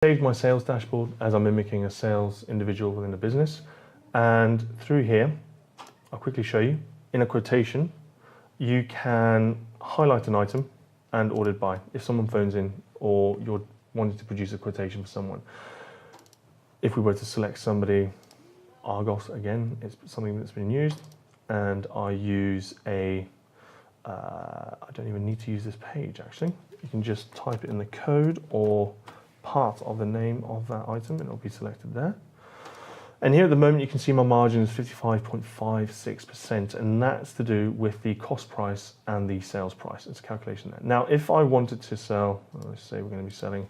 Saved my sales dashboard as I'm mimicking a sales individual within a business. And through here, I'll quickly show you, in a quotation, you can highlight an item and ordered by if someone phones in or you're wanting to produce a quotation for someone. If we were to select somebody, Argos again, it's something that's been used, and I use I don't even need to use this page actually. You can just type it in the code or part of the name of that item and it'll be selected there. And here at the moment you can see my margin is 55.56%, and that's to do with the cost price and the sales price. It's a calculation there. Now if I wanted to sell, let's say we're going to be selling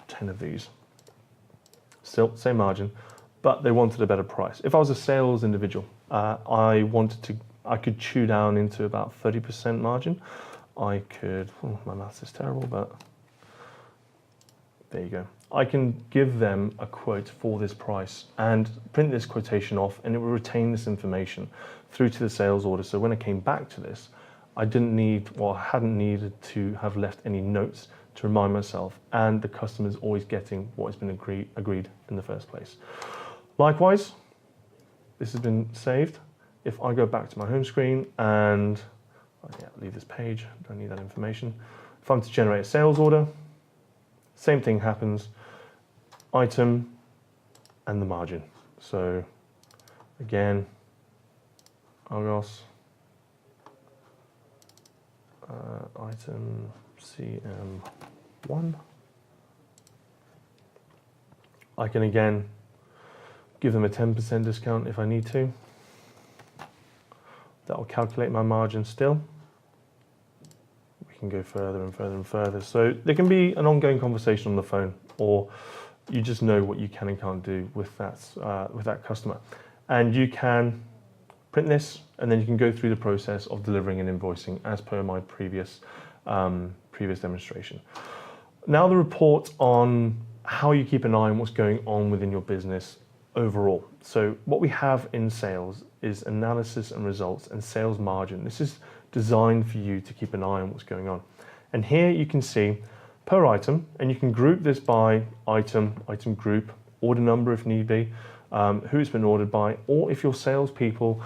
10 of these, still same margin, but they wanted a better price. If I was a sales individual, I could chew down into about 30% margin. I could, my maths is terrible, but there you go. I can give them a quote for this price and print this quotation off, and it will retain this information through to the sales order. So when I came back to this, I hadn't needed to have left any notes to remind myself, and the customer's always getting what has been agreed in the first place. Likewise, this has been saved. If I go back to my home screen and leave this page, don't need that information. If I'm to generate a sales order, same thing happens, item and the margin. So again, Argos, item CM1. I can again give them a 10% discount if I need to. That will calculate my margin still. We can go further and further and further. So there can be an ongoing conversation on the phone, or you just know what you can and can't do with that customer. And you can print this, and then you can go through the process of delivering and invoicing as per my previous demonstration. Now the report on how you keep an eye on what's going on within your business overall. So what we have in sales is analysis and results and sales margin. This is designed for you to keep an eye on what's going on. And here you can see per item, and you can group this by item, item group, order number if need be, who it's been ordered by, or if your salespeople,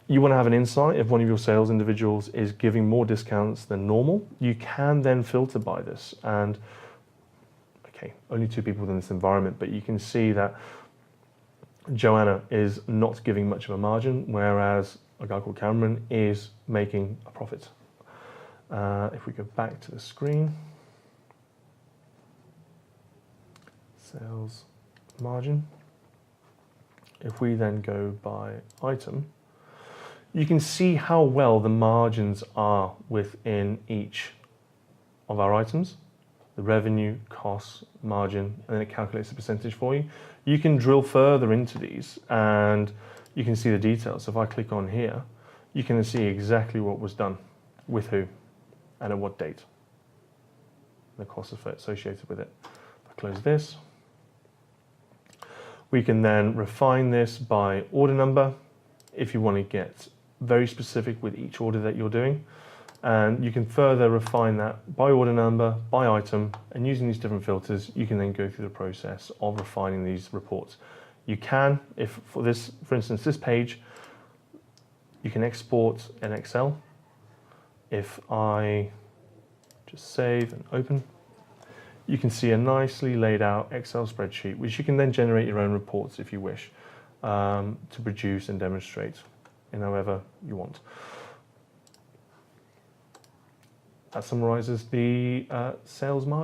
you want to have an insight if one of your sales individuals is giving more discounts than normal, you can then filter by this. And okay, only 2 people within this environment, but you can see that Joanna is not giving much of a margin, whereas a guy called Cameron is making a profit. If we go back to the screen, sales margin. If we then go by item, you can see how well the margins are within each of our items. The revenue, costs, margin, and then it calculates the percentage for you. You can drill further into these and you can see the details. So if I click on here, you can see exactly what was done, with who, and at what date, the costs associated with it. If I close this, we can then refine this by order number if you want to get very specific with each order that you're doing. And you can further refine that by order number, by item, and using these different filters, you can then go through the process of refining these reports. You can, if for instance, this page, you can export in Excel. If I just save and open, you can see a nicely laid out Excel spreadsheet, which you can then generate your own reports if you wish, to produce and demonstrate in however you want. That summarizes the sales margin.